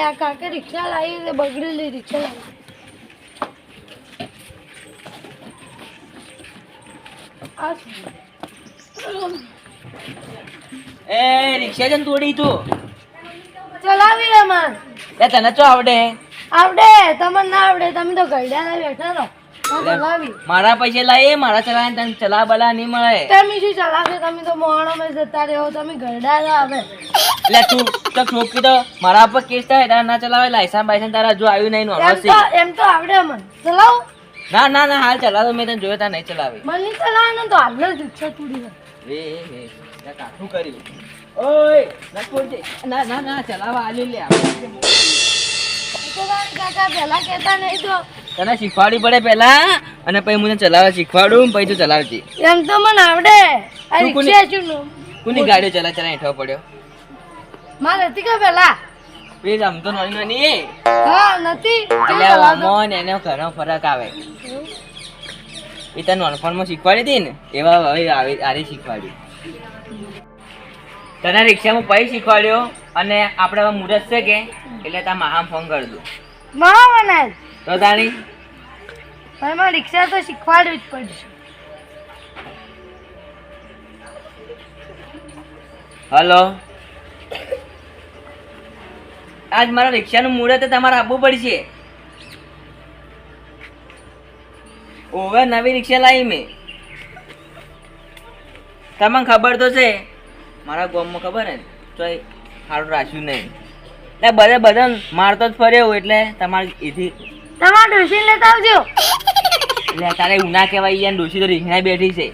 આ કાકે રિક્ષા લાવી ને બગડેલી રિક્ષા લાવી. એ રિક્ષા જન તોડી તું ચલાવી અમાર તને ચો આવડે આવડે તમને ના આવડે તમે તો ગઈડા બેઠા રહો. ચલાવી મારા પૈસા લાય મારા ચલાવે તને ચલા બલા નહીં મળે. તમે શું ચલાવશો? તમે તો મોહણો માં જતા રહ્યો. તમે ગઈડા આવે એટલે તું તો ઠોકી તો મારા પર કેસ થાય તારા ના ચલાવે લાયસન્સ બાયસન્સ તારા જો આવ્યું નહીં નો એમ તો આવડે મને ચલાવો. ના ના ના હાલ ચલાવો મેં તને જોયો તા નહીં ચલાવી મને નહીં ચલાવે તો હાલ જ રિક્ષા તૂટી જાય. વે કાઠું કર્યું ઓય ના છોડ દે ના ના ના ચલાવા આલ્યું લે કાકા પેલા કેતા નહીં તો તને શીખવાડવી પડે પહેલા અને પછી મને ચલાવવા શીખવાડું પછી તું ચલાવજે. એમ તો મને આવડે. આ રિક્ષા શું કોની ગાડીઓ ચલા ચલા હેઠો પડ્યો મારે હતી કે પેલા પ્લીઝ આમ તો નાની નાની હા નથી એટલે અમોન એને ઘણો ફરક આવે. એ તને નાનપણમાં શીખવાડી હતી ને એવા હવે આરી શીખવાડી. તને રિક્ષામાં પૈ શીખવાડ્યો અને આપણે હવે મુહૂર્ત છે કે એટલે તાર માહામ ફોન કરી દઉં મહાવનાજ તો તાણી એમાં રિક્ષા તો શીખવાડવી જ પડશે. હલો આજ મારા રિક્ષાનું મુહૂર્ત તમારે આપવું પડશે. ઓવે નવી રિક્ષા લાવી મેં. તમને ખબર તો છે મારા ગામમાં ખબર ને તો સારું રાખ્યું નહીં એટલે બધા મારતો જ ફર્યો એટલે તમારે એથી તમારે ડોસી લેતા આવજો. એટલે તારે ઉના કહેવાય યાર ડોસી તો રીંગણા બેઠી છે.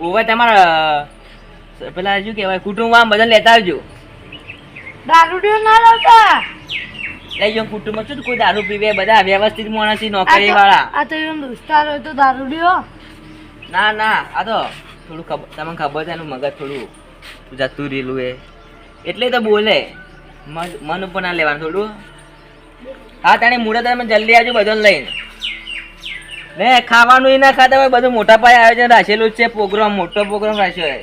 ઓવે તમારા પેલા શું કહેવાય કુટુંબ આમ બધા લેતા આવજો. દારૂડિયો ના લાવતા. લઈ જાઓ કુટુંબમાં શું કોઈ દારૂ પીવે બધા વ્યવસ્થિત માણસ નોકરી વાળા. આ તો એમ દોસ્તાર હોય તો દારૂડિયો. ના ના આ તો થોડું તમને ખબર છે એનું મગજ થોડું જતું રહેલું એ એટલે તો બોલે મન ઉપર ના લેવાનું થોડું. હા તાણી મુહૂર્ત તમે જલ્દી આવજો બધાને લઈને. ને ખાવાનું ના ખાતા હોય બધું મોટા પાયે આયોજન રાખેલું જ છે. પ્રોગ્રામ મોટો પ્રોગ્રામ રાખ્યો છે.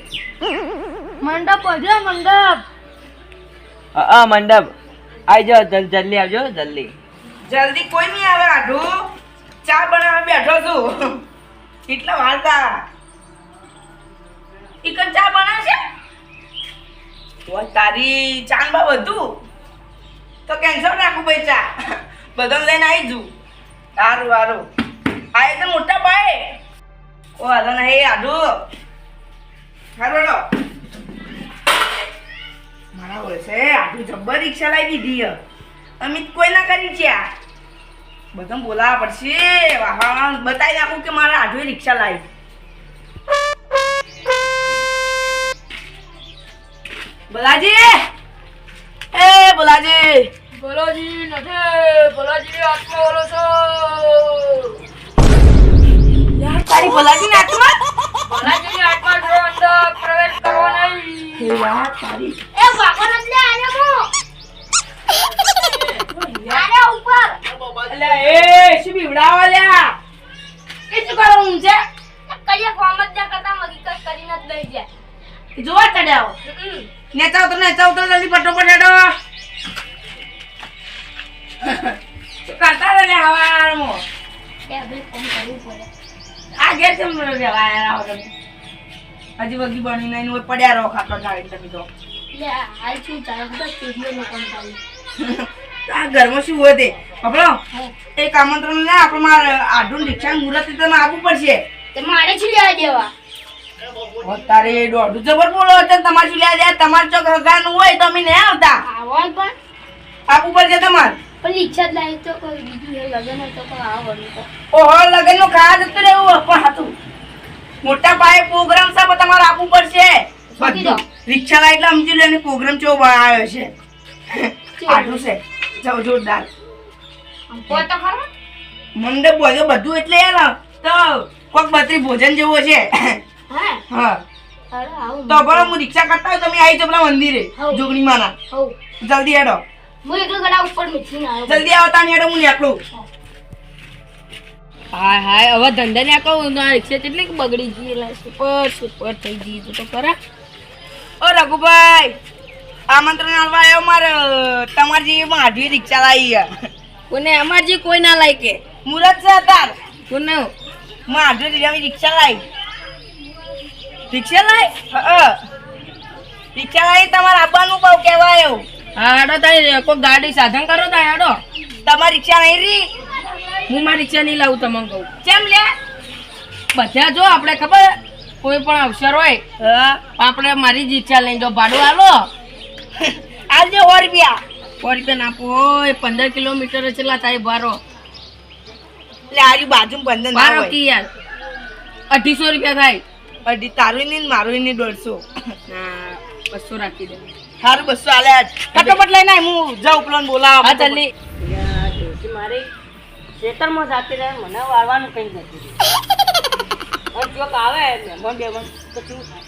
મંડપ હજો મંડપ. હા મંડપ આવી જાઓ જલ્દી આવજો જલ્દી. જલ્દી કોઈ નહીં આવે આઢું ચા બનાવવા બેઠો છું એટલા વાળતા ઈકન ચા બનાવશે તો તારી ચાંદબા બધું તો કેન્સલ રાખું ભાઈ ચા બધાને લઈને આવી જુ સારું સારું આ તો મોટા ભાઈ ઓ હાલો ને હે આઢું સારું હેડો મારા વર્ષે આટલું જબ્બર રિક્ષા લાવી દીધી અમિત કોઈ ના કરી છે આ બધાને બોલાવવા પડશે બતાવી નાખું કે મારા આઠું રિક્ષા લાવી. બોલાજી એ બોલાજી બોલોજી નથી બોલોજી આત્મા બોલો છો. યાર તારી બોલાજી ને આત્મા બોલોજી આત્મા જો અંદર પ્રવેશ કરવો નહીં. યાર તારી એ બાપા નથી આલ્યો મો યાર ઉપર એટલે એ શું બીવડાવા લ્યા એ શું કરો હું છે કઈએ કોમ જ ના કરતા મગી કઈ કરીને જ દઈ જાય. જોવા ચડ્યાઓ નેતા ઉતર જલ્દી ફટોફટ હેડો કરતા રહે હવારમાં એ બે કોમ કરવું પડે. આ ઘેર કેમ રહેવાય આવો તમે હજી વગી બની નહીં હોય પડ્યા રહો ખાટલો ઢાળી તમે તો લે હાલ શું ચાલે બસ સ્ટુડિયો નો કામ ચાલે. આ ઘરમાં શું હોય તે આપણો એક આમંત્રણ ને આપણે મારે આઢું રિક્ષા મુહૂર્ત તમે આપવું પડશે. તે મારે શું લેવા દેવા? તારે દોઢું જબર બોલો હતો તમારે શું લ્યા તમારે ચોક હગાનું હોય તો અમે નહીં આવતા આવવાનું પણ આપવું પડશે તમારે. પણ ઈચ્છા જ લાવી તો કોઈ બીજું એ લગન હોય તો કોઈ આવવાનું તો ઓહો લગન નું ખાવા જતું રહેવું પણ હતું મોટા પાયે પ્રોગ્રામ છે તમારે આપવું પડશે બધું. રિક્ષા લાવી એટલે સમજી લો એને પ્રોગ્રામ કેવો બનાવ્યો છે આટલું છે જાઓ જોરદાર કોઈ તો ખરો મંડપ બધું એટલે યાર તો કોક બત્રી ભોજન જેવું છે. હા હા અરે આવું તો બરો હું રિક્ષા કરતા હોય તમે આવી જાઓ પેલા મંદિરે જોગણી માના હો જલ્દી હેડો હું એકલો ગળા ઉપર મીઠી ના આવ્યો. જલ્દી આવો તાની હેડો હું નીકળું. હાય હાય હવે ધંધા ને કહું ના રિક્ષા કેટલી બગડી ગઈ એટલે સુપર થઈ ગઈ તો ખરા. ઓ રઘુભાઈ આમંત્રણ આલવા આવ્યો મારે તમારી જેવી માઢવી રિક્ષા લાવી કોને અમાર જે કોઈ ના લાય કે મુરત છે તાર કોને માઢવી જેવી રિક્ષા લાવી રિક્ષા લાય રિક્ષા લાવી તમારે આવવાનું બહુ કહેવાય હા હેડો તારી કોઈ ગાડી સાધન કરો તા હેડો તમારી રિક્ષા નહીં રી હું મારી રિક્ષા નહીં લાવું તમને કહું કેમ લે બધા જો આપણે ખબર કોઈ પણ અવસર હોય આપણે મારી જ ઈચ્છા લઈને જો ભાડું આલો આજે 100 રૂપિયા 100 રૂપિયા નાખો 15 કિલોમીટર છેલ્લા થાય બારો એટલે આજુ બાજુ બંધન ના બારો હોય કી યાર 250 રૂપિયા થાય અઢી તારું નહીં ને મારું નહીં 150 ના 200 રાખી દે સારું 200 આલે આજ કટોપટ લઈને આય હું જાઉં પેલો બોલાવ હા જલ્દી મારી ખેતરમાં જાતી રહે મને વાળવાનું કઈ નથી અને જોક આવે મહેમાન બેમાન તો શું થાય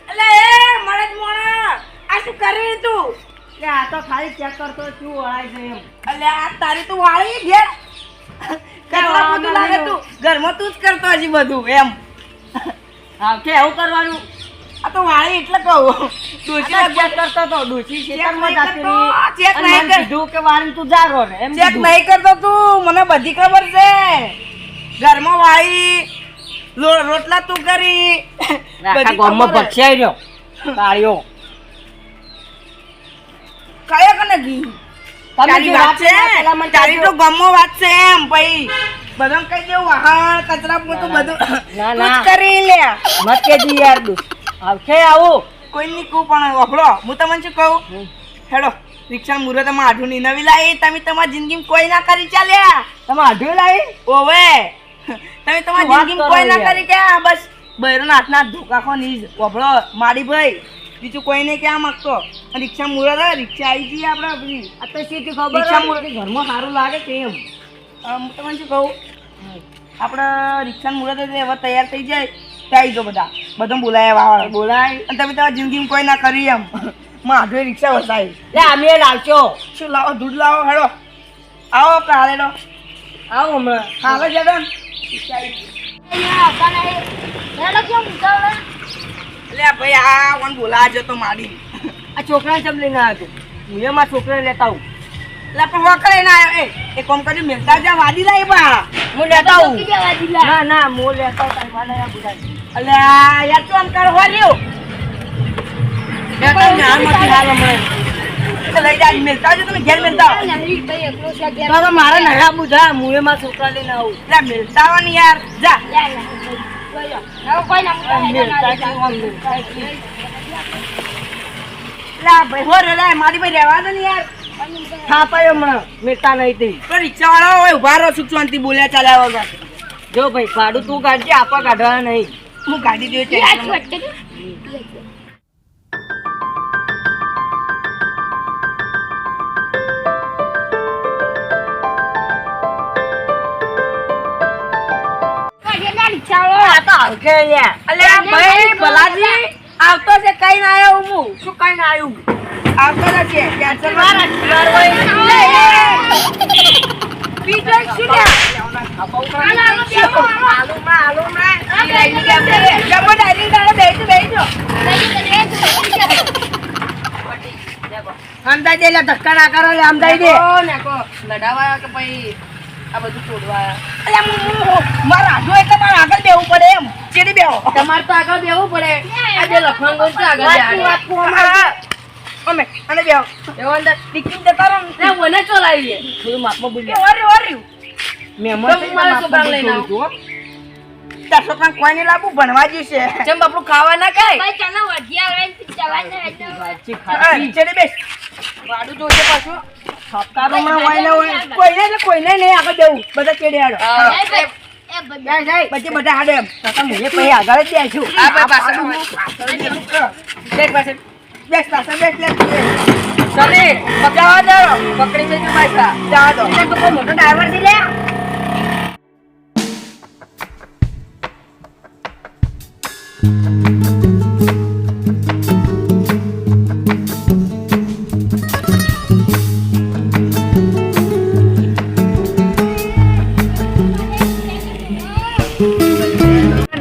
એટલે એ મળે જ મોણા આ શું કરી તું કે આ તો ખાલી ચેક કરતો શું વળાય છે એમ એટલે આ તારી તું વાળી ઘેર કેટલા બધું લાગે તું ઘરમાં તું જ કરતો હજી બધું એમ હા કે એવું કરવાનું આ તો વાળી એટલે કહું ડોશી આ ચેક કરતો તો ડોશી ખેતરમાં જાતી રહી ચેક અને નહીં મને કર કીધું કે વાળી તું જા રો ને એમ ચેક કીધું. નહીં કરતો તું મને બધી ખબર છે ઘરમાં વાળી રોટલા તું કરી આખા ગામમાં ખબર છે. ભક્ષાઈ રહ્યો કાળિયો કયો કને ઘી તમે તારી જે વાત વાત છે કરી પેલા મને તારી કહેજો. તો ગમો વાત છે એમ ભાઈ બધાને કઈ દેવું વાહણ કચરા પોતું બધું ના, તું જ ના. કરી લે મત કેજી યાર દુસ આવશે આવું કોઈ ની કહું પણ વફડો હું તમને શું કહું હેડો રિક્ષા મુહૂર્તમાં આઢું ની નવી લાવી તમે તમારી જિંદગીમાં કોઈ ના કરી ચાલ્યા તમે આઢું લાવી ઓવે તમે તમારી વાત જિંદગીમાં કરો કોઈ ના યાર. કરી કે બસ બૈરોના હાથના ધોકા ખો ની વફડો મારી ભાઈ બીજું કોઈ નહીં ક્યાં માંગતો રિક્ષા મુહૂર્ત આવે રિક્ષા આવી જઈએ આપણે બધી આ તો સીધી ખબર રિક્ષા હોય મુહૂર્ત કે ઘરમાં સારું લાગે કે એમ હું તમને શું કહું આપણે રિક્ષા મુહૂર્ત હવે તૈયાર થઈ જાય ત્યાં આવી જાઓ બધા બોલાયા વાળા બોલાય અને તમે તમારી જિંદગીમાં કોઈ ના કરી એમ માધવે રિક્ષા વસાવી લે અમે લાવશો શું લાવો દૂધ લાવો હેડો આવો કાલે નો આવો હમણાં હાલો જગન એટલે ભાઈ આ કોણ બોલાવા જતો માડી આ છોકરા ચમ લઈને આવ્યો હું એમાં છોકરાને લેતા આવું એટલે પણ વખરે ના આવ્યો એ કોમ કરી મેલતા જા વાદી લાવી પા હું લેતા આવું ના ના હું લેતા આવું તારી માને બુધાય એટલે યાર તું આમ કર હો રહ્યો લેતા આવું ને હાલમાંથી હાલ હમણાં એટલે લઈ જા મેલતા જો તમે ઘેર મેલતા આવો. તો મારે નયા બુધા હું એમાં છોકરા લઈને આવું એટલે મેલતા આવો ને યાર જા મેલતા છે, આમ મેલતા છે. એટલે ભાઈ હો રે મારી ભાઈ રહેવા દે ને યાર થાપાય હમણાં મેલતા નહીં તે તો રિક્ષા વાળા હોય ઉભા રહો સુખ શાંતિ બોલ્યા ચાલ્યા વગર જો ભાઈ ભાડું તું કાઢજે આપવા કાઢવાના નહીં હું ગાડી દઉં ત્યાં આ તો હલકે યાર અલ્યા ભાઈ ભલાજી આવતો છે કઈ ના આવ્યો હું શું કઈ ના આવ્યું આવતો નથી કેન્સલ મારા બીજો શું લે જમો ડાયરી દાડે બેસજો આમદાઈ દે લે ધક્કા ના કરો લે આમદાઈ દે લડાવા કે ભાઈ આ બધું છોડવા મારા હાથો એટલે મારે આગળ બેવું પડે એમ ચેડી બેહો તમારે તો આગળ બેવું પડે આ જે લખવાનું ગયું છે આગળ અમે અને બેહો એવો અંદર ટિકિટ જતા રહો લે મને ચોલાવી થોડું માપમાં બોલી ઓર્યું મહેમાન છે મારા મારા છોકરાને લઈને આવું તાર છોકરા કોઈને લાવવું ભણવા જશે જેમ બાપડું ખાવા ના ખાય ચેડી બેસ વાડું જોશે પાછું તારો હમણાં હોય ને હોય કોઈને નહીં આગળ બેવું બધા ચેડી હાડો પછી બધા હાડે એમ કાકા મને પછી આગળ જ બેસું આ ભાઈ પાછળ બેસ પાછળ બેસ લે ચાલે જવા દો પકડી જજો પાછા જવા દો તો કોઈ મોટો ડ્રાઈવર થી લે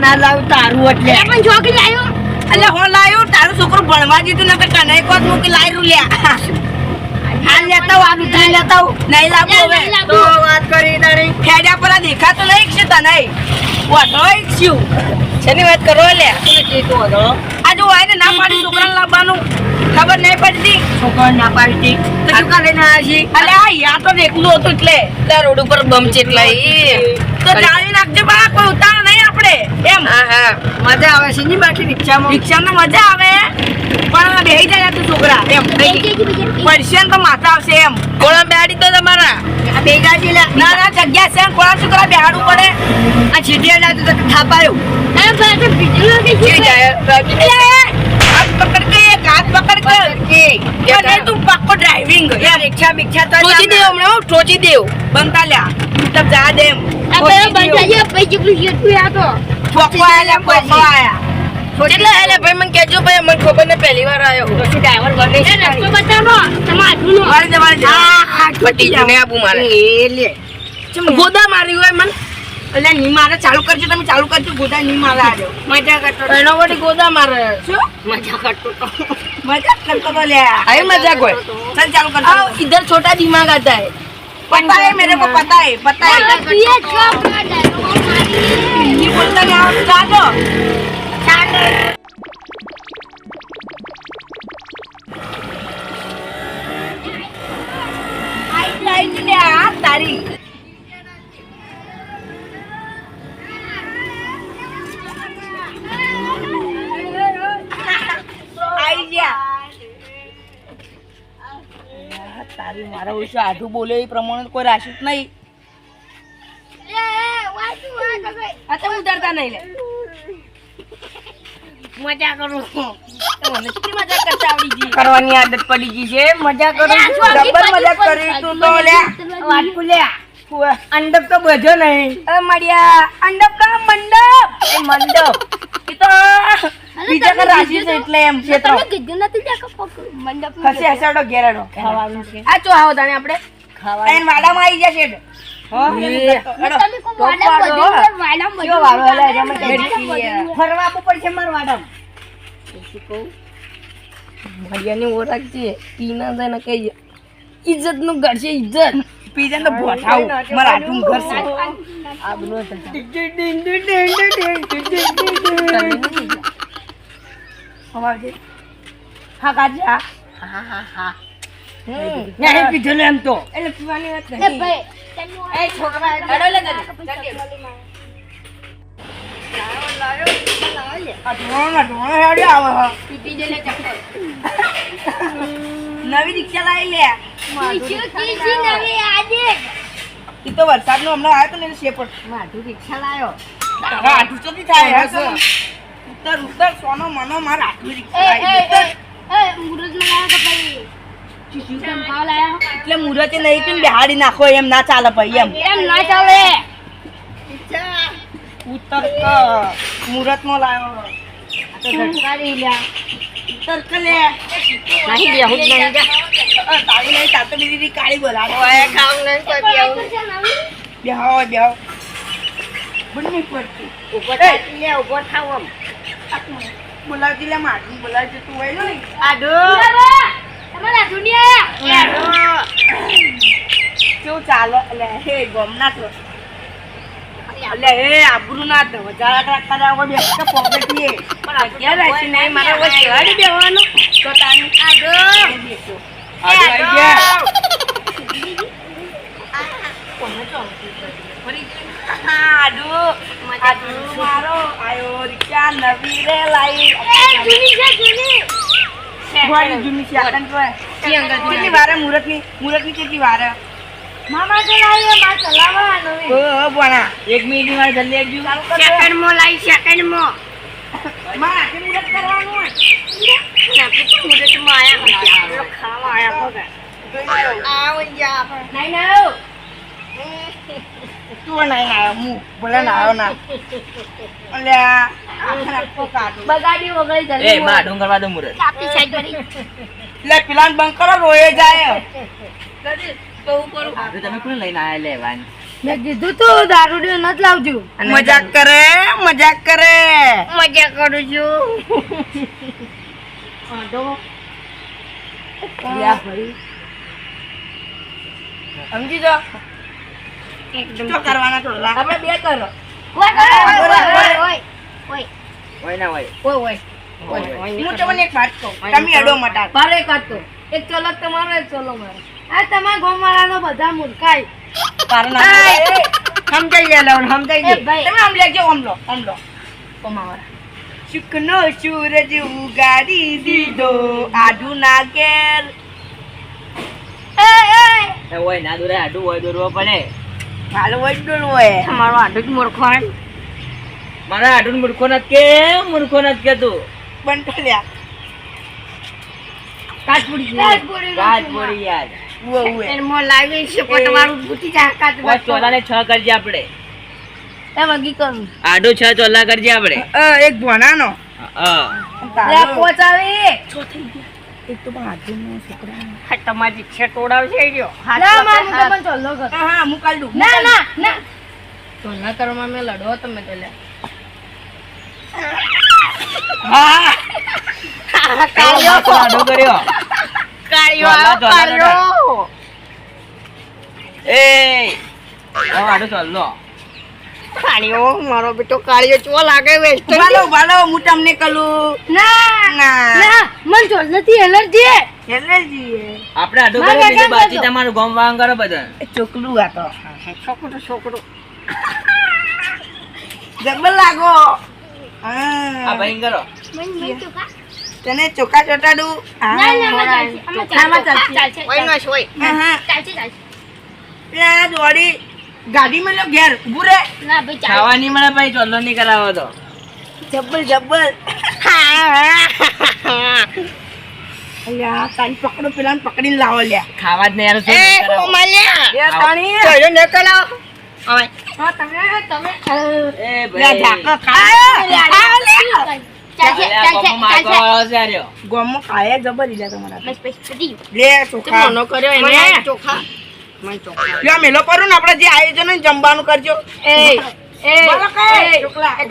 ના લાવ તારું એટલે પણ છોકરી આવ્યો અલ્યા હું લાયો તારું છોકરું ભણવા જીતું ને કનાઈ કોત મૂકી લાઈ રૂલ્યા હાલ લેતા આવું આનું થઈ લેતા આવું નહીં લાવું હવે તો વાત કરી તારી ખેડ્યા પર આ દેખાતો નહીં છે તને વાઢો છું શેની વાત કરો લે તને કેતો હતો આ જો આને ના પાડી છોકરાને લાવવાનું ખબર નહીં પડતી છોકરા ના પાડી તો શું કરે ના આજી અલે આ યા તો દેખલું હતું એટલે રોડ ઉપર બમ ચેટલા તો જાળી નાખજે બા કોઈ ઉતાર નહીં આપણે એમ હા મજા આવે છે ની બાકી રિક્ષામાં રિક્ષામાં મજા આવે પણ બેહી જાય તું છોકરા એમ પડશે તો માથા આવશે એમ કોળા બેડી તો તમારા આ બે ગાડી લે ના ના જગ્યા છે કોળા છોકરા બેહાડવું પડે આ ચીટિયા લાગતું તો થાપાયો ના પણ તો બીજું કે કે જાય હાથ પકડ કે હાથ પકડ કે અને તું પક્કો ડ્રાઇવિંગ યાર રિક્ષા બિક્ષા તો ટોચી દેવ હમણાં ટોચી દેવ બનતા લ્યા તબ જા દે એમ આપણે બંધાઈએ પૈકી જેટલું આ તો પોકો આયા પોકો આયા કેટલા હેલે ભાઈ મને કેજો ભાઈ મને ખબર ને પહેલી વાર આવ્યો તો ડ્રાઈવર બને છે રસ્તો બતાવો તમારું મારી દે પટી જને આપું મારે એ લે ગોદા મારી હોય મન એટલે ની મારે ચાલુ કરજો તમે ચાલુ કરજો ગોદા ની મારે આજો મજા કરતો એનો વળી ગોદા મારે શું મજા કરતો તો મજાક કરતો તો લે આઈ મજાક હોય चल चालू कर आओ इधर छोटा दिमाग आता है पता है मेरे को पता है ये बोलता नहीं आप जा दो लाइट ले आ तारी आई जा તારી મારા વિશે આઠું બોલે એ પ્રમાણે કોઈ રાશિ જ નહીં આ તો ઉતરતા નહીં લે મજા કરું મને કેટલી મજા કરતા આવડી ગઈ કરવાની આદત પડી ગઈ છે મજા કરું ડબલ મજા કરી તું તો લે વાટકું લે ફુવા. અંડપ તો બધો નહીં અ મળ્યા અંડપ કા મંડપ એ મંડપ એ તો બીજા કા રાશિ છે એટલે એમ ક્ષેત્ર કીધું નથી કે મંડપ હસે હસાડો ઘેરાડો ખાવાનું છે આ ચો આવો તાણે આપણે ખાવાનું એન વાડામાં આવી જશે હેડ ફરવા આપવું પડશે મારા વાડામાં ભડિયાની ઓળખ છે પીના થાય ને કઈ ઇજ્જત નું ઘર છે ઇજ્જત પીજન તો ભોઠાવું મારા આઠું ઘર છે અવાજ હા કાજા હા હા હા નહીં પીધેલું એમ તો એટલે પીવાની વાત નહીં એ છોકરા હેડો લે જલ્દી. આ ઢોણો હેડે આવે હ. નવી રિક્ષા લાવી લે ઈ તો વરસાદ નો હમણાં આવ્યો તો ને એટલે શેપડ માધુ રિક્ષા લાયો તારા આઠું ચોથી થાય હે ઉતર ઉતર સોનો મનો મારા આઠું રિક્ષા લાવી ઉતર. એટલે મુરતે નહીં પીને બેહાડી નાખો એમ ના ચાલે ભાઈ એમ ઉતર મુરત નો લાવ્યો ઉતર કે લે નહીં બેહું જ નહીં જા તારી નહીં તાર તો બીજી કાળી બોલાવો કામ નહીં કોઈ બેહું બેહાવ બેહાવ બંને પડતી ઉપર થાકી લે ઉપર થાવ આમ બોલાવતી લે માટી બોલાવતી તું હોય ને આડો કેવું ચાલે એટલે હે ગમના તો એટલે હે આબરૂ ના તો વધારે રાખતા રાખો બે કે પોકેટીએ પણ અત્યારે રાખી નહીં મારા કોઈ કહેવાડી બેવાનું તો તાની આડો બેસો આડો આવી ગયા કોને તો ફરી આડો આડો મારો આયો રિક્ષા નવી રે લાઈ જૂની છે આટન તો કેટલી વારે મુરતની કેટલી વારે મામા ચલાવે માં ચલાવવાનો ઓ બોણા 1 મિનિટ માં જલ્દી આવજો ચાલુ કર સેકન્ડ મો લાઈ સેકન્ડ મો માં આટલે મુરત કરવાનું હોય આપણે મુરત માં આયા ખાવા આયા હોગા આવો જા નહીં ના તું નહીં આવ્યો હું બોલે ના આવ્યો ના એટલે આખા કાઢો બગાડી વગર એ માં ઢોંગ કરવા દો મુરત આપી સાઈડ કરી એટલે પેલાને બંધ કરો રોયે જાય તો ઉપર તમે કોને લઈને આયા લેવાન મેં કીધું તું દારૂડિયો નથી લાવજો. મજાક કરે મજાક કરે. મજા કરું છું. સમજી જો એકદમ શું કરવાના થોડા આપણે બે કરો. હોય ના હોય હું તમને એક વાત કહું તમે અડો મટાર બારે કાઢતો એક ચલક તમારો એક ચલો મારો. આ તમારા ગામવાળાનો બધા મૂર્ખાઈ. સમજાઈ જાય સમજાઈ એ જાય ભાઈ. તમે આમ લેજો ઓમલો કોમાવાળા સુખનો સૂરજ ઉગાડી દીધો આડુ ના ઘેર. એ હોય ના દોરે આડું હોય દોરવો પડે. હાલો વૈડું હોય તમારો આડું જ મૂર્ખાઈ. મારા આડું મૂર્ખો નથી કેતું. બંટો લ્યા કાચપુડી ગાજ પડી યાર. ઉવે એને મોં લાવી છે પટવાળું ભૂતી જાય કાચપુડી. ચોલા ને 6 કરજે આપણે. એ વગી કરું. આડું 6 ચોલા કરજે આપણે. એક ભોનાનો હા લે પોચાવી. એક તો બાજુનો છોકરા હા, તમારી છે તોડાવશે રહ્યો. ના માં હું તો પણ ચલ્લો કર. હા હું કાલ દઉં ના તો ના કરવામાં મેં લડો તમે તો લે. હા આડું કર્યો. ચોલા, ચોલા, એ આડું ચોલ્લો. કાળિયો, મારો બેટો કાળિયો ચો લાગે વેસ્ટ. ભાલો હું તમને કલું ના મન ચોલ નથી એલર્જી. એલર્જી આપણે આડું મારે કર્યો બીજું કામ બાકી કરજો. તમારું ગોમ વાંગ કરો બધા. ચોકલું આ તો છોકરો જબર લાગો આ ભાઈ કરો. તને ચોખા ચોટાડું આમાં ચાલશે. હોય નો હોય. પેલા દોડી ગાડી માં લો ઘેર ઉભું રે ના ભાઈ ખાવા નહીં મળે ભાઈ ચોલ્લો નહીં કરાવો તો. જબ્બર અલ્યા તારી પકડો પેલા પકડીને લાવો લ્યા ખાવા જ નહીં યાર શું એ નહીં કરાવો. કોમાલિયા. એ તાણી ચલો ને કલાઓ. હવે હા તમે એ લ્યા ભાઈ ઝાકા ખાય ચાલશે અલ્યા, કોકો મારતો આવ્યો છે યાર. ગોમમાં ખાય જબર ઈલા તમારા બસ બસ પતી લે ચોખા મનો કર્યો મને એને ચોખા. મને ચોખા. લ્યા મેલો કરું ને આપણે જે આયોજન હોય ને જમવાનું કરજો બોલો કઈ ચોકલા એ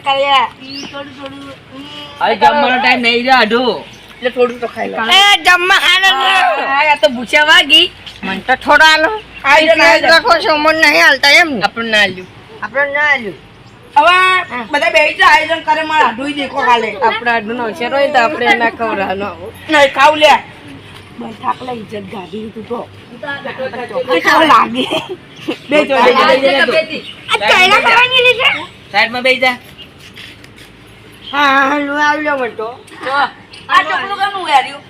કાળિયા થોડું હવે જમવાનો ટાઈમ નહીં રહ્યો આડું. એટલે થોડું તો ખાઈ લો એ જમવા હાલો. આ તો ભૂસ્યા વાગી મને તો થોડા હાલો. આયોજન દેખો છો મને નહીં હાલતા એમ ને. આપણે ના આલ્યું. હવે બધા બેસી જા આયોજન કરે મારા ધોઈ દેખો કાલે આપણે આડું નો છે રોય તો આપણે એના ખવડાવવાનો. નહીં ખાવ લે બસ થાકલા ઇજ્જત ગાડી તું તો કેવો લાગે બે જોડે આ ચાઈના કરવાની લીધે સાઈડમાં બેસી જા. હા લો આવ્યો મને તો. આ ચોકલું કેનું વેર્યું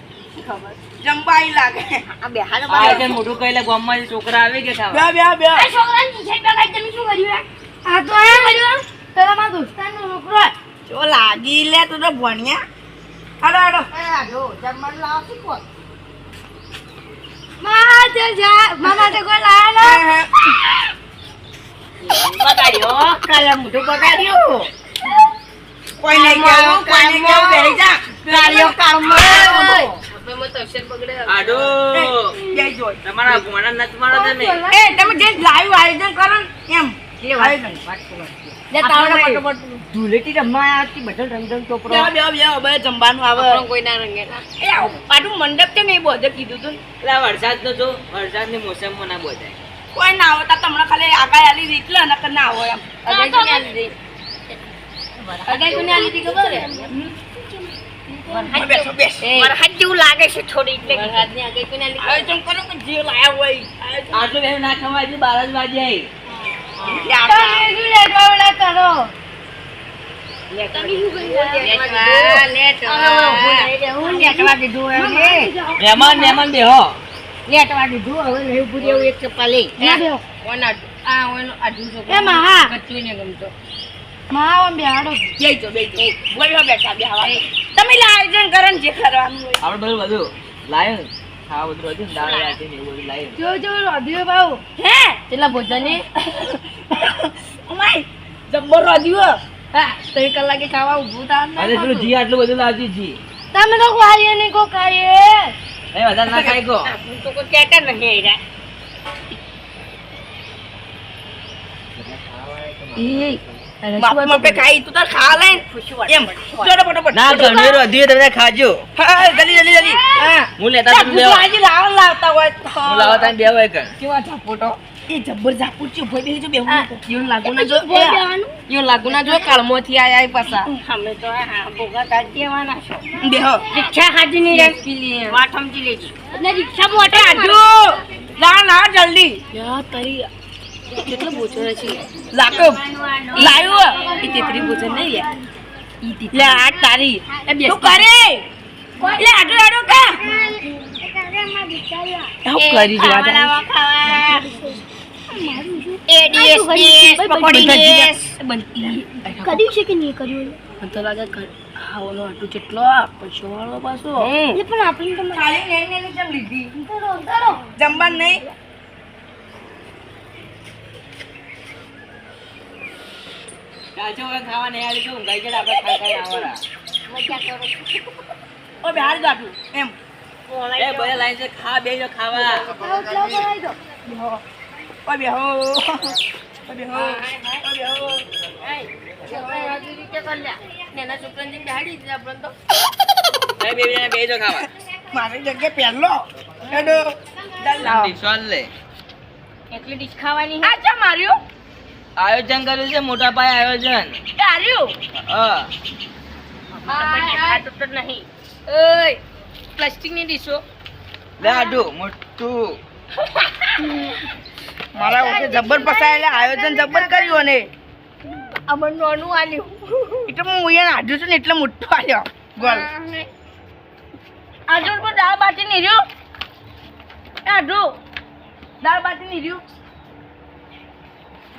જમવા આઈ લાગે આ બે હાલો આ એટલે મોઢું કઈ લે ગામમાં છોકરા આવી ગયા ખાવા. બે આ છોકરાની ટીશર્ટ પહેલાઈ તમે શું કર્યું? આ તો એ કર્યું પેલા મારા દોસ્તારનો છોકરો. જો લાગી લે તું તો ભણ્યા હાડો જો જમવાનું લાવો શીખો. માં તે જા મારા માટે કોઈ લાયા બગાડ્યો કાલે મોઢું બગાડ્યું. કોઈ નહીં કેવું બેસી જા કાળિયો કાળમાં. આડું. બે જોઈ તમારા ભોણા નથી મારો તમે. એ તમે જે લાઈવ આયોજન કરો ને એમ લે તાવડે પટો ધૂળેટી રમવા આવતી બધા રંગ ચોપડો. બે જમવાનું આવે કોઈ ના રંગે ના. એ પાછું મંડપ છે ને એ બધે કીધું તું એટલે વરસાદ નો જો વરસાદની મોસમમાં ના બોલાય. કોઈ ના આવતા તમને ખાલી આગાઈ આલી દી એટલે નકર ના આવો એમ અગાઈ કોને આલી હતી? અગાઈ કોને આલી હતી ખબર હે? બેસો બેસ વરસાદ જેવું લાગે છે થોડી એટલે વરસાદની અગાઈ કોને આલી હતી? આયોજન કરો કે જે લાયા હોય આયોજન આટલું વહેલું ના ખવાય છે 12 જ વાગે આવી. તમે શું લેટવાવડા કરો? તમે શું કરી હું લેટવા કીધું હવે મહેમાન બેહો. લેટવા દીધું હવે નહીં પૂરી એવું એક ચપ્પા લઈ. ના બેહો. આ એ મહા કચ્ચું ને ગમતો. મહા ઓમ બેહાડો. બેજો બોલવા બેઠા બેહવા તમે લા આયોજન કરો ને જે કરવાનું હોય આપણે બધું લાયો ખાવા બધું હતું ને દાળ રાતે ને એવું બધું લાયો. જો જો રોધ્યો બાઉ હે કેટલા ભોજન અમાય જબ્બર રાધ્યું હા 3 કલાકે ખાવા ઊભું થા અરે પેલું જી આટલું બધું લાવજો જી. તમે તો ખાઈએ નહીં કો ખાઈએ એ વધારે ના ખાઈ ગો. તો કોઈ કહેતા નહીં એરા. બાપ માપે ખાઈ તું તાર ખા લઈ એમ ફટાફટ ના ઘણી રોધી તમે ખાજો હા જલ્દી જલ્દી જલ્દી હા હું લેતા તાર તમને ભૂખ લાગી લાવતા હોય હું લાવવા તને બે હોય કણ કેવા ઝાપોટો એ જબ્બર ઝાપોટ છે ભોય બેહી જો બેહું યું લાગુ ના જો કાળમોથી આયા પાછા અમે તો હા ભોગા કાઢી દેવાના છો બેહો રિક્ષા હાજી નહીં રહી વાત સમજી લેજી એટલે રિક્ષા મોટે આજો લા ના જલ્દી યા તારી કેટલો બોચર છે લાકબ લાયો ઈ તેતરી બોચર નહીં લે ઈ તી લે આ તારી એ બેસ તું કરે લે આડો આડો કા હું કરી જવા દે એડીએસ પકોડી એસ બનતી કર્યું છે કે નહીં કર્યું મને તો લાગે ખાવાનો આટલું કેટલો પૈસો વાળો પાછો એટલે પણ આપણે તો ખાલી નહીં નહીં જમ લીધી કરો જમવા નહીં ચાલજો હવે ખાવા નહીં આવી તો ઊંઘાઈ જાય આપણે ખાઈ આવવાના ઓ બે હાલ ગાટું એમ એ બધા લાઈન છે ખા બેજો ખાવા બેહો ઓ બેહો ઓ બેહો ઓ બેહો નેના છોકરાને બેહાડી દીધા આપણે તો બે જણા બેજો ખાવા મારી જગ્યાએ પહેલો હેડો ચાલ લાવ સોલ લે એટલી ડીશ ખાવાની આ ચા માર્યો આયોજન કર્યું છે મોટા પાયે આયોજન તાર્યો હા ખાતું તો નહીં ઓય પ્લાસ્ટિકની ડીશો લે આડુ મોટું મારા વખતે જબ્બર પસાયેલા આયોજન જબ્બર કર્યું અને અમન નોનું આલ્યું એટલે હું અહીંયા આડ્યું છું ને એટલે મોટું આલ્યો ગોળ આજુ પર દાળ બાટી ની રહ્યો આડો દાળ બાટી ની રહ્યું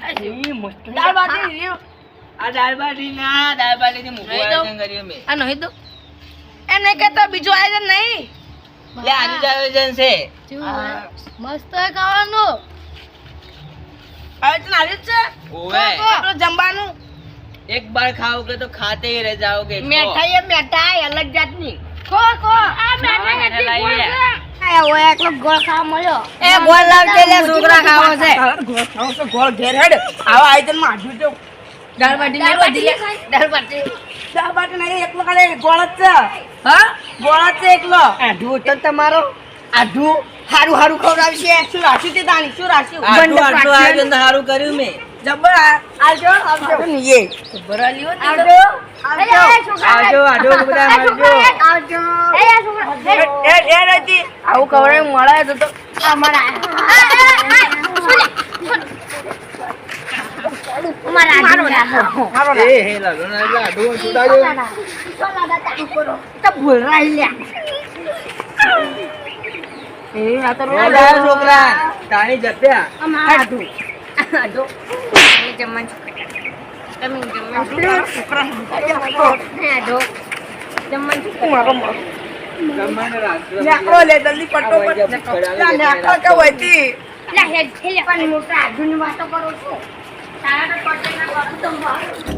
મસ્ત દાળ બાટી ની રહ્યું આ દાળ બાટી ના દાળ બાટી થી મૂકવું નહીં તો. આયોજન કર્યું મેં આ નહીં તો એમ નહીં કહેતો બીજું આયોજન નહીં લે આજુ જ આયોજન છે મસ્ત ખાવાનું આયોજન આવ્યું જ છે ઓવે આપણું જમવાનું એક બાર ખાओगे तो खाते ही रह जाओगे મેઠાઈ એ મેઠાઈ અલગ જાતની ખો આ ઓય એકલો ગોળ ખાવા મળ્યો એ ગોળ લાવજે લે છોકરા ખાવો છે ગોળ ખાવ છો ગોળ ઘેર હેડ આવા આયોજનમાં આડ્યું છે દાળ બાટી નહીં વધી લે દાળ બાટી દાળ બાટી નહીં એકલો ખાલી ગોળ જ છે હા ગોળ જ છે એકલો આઢું તો તમારો આઢું હારું હારું ખવડાવશે શું રાખ્યું તે દાણી શું રાખ્યું આટલું આટલું આયોજન તો સારું કર્યું મેં જબર આવજો આવજો નીએ ભરાલી હોત આવજો આવજો આડો બધા મળજો આવજો એ આ છોકરા એ રહેતી આવું ખવડાય મળે તો અમારા મારો એ હે લાગો ના આડો છોડાજો તો ભૂલરાઈ લ્યા એ આ તો ના લાયો છોકરા તાણી જપ્યા અમારા આડો એ જમવાનું તમે જમવાનું આડો જમવાનું મારો જમવાનું રાખજો નેકળો લે જલ્દી પટ્ટો પર નેકળો કે વઈતી લા હેડ ખેલે પણ મોટા આધુની વાતો કરો છો તારા તો પટેલ ના કરું તો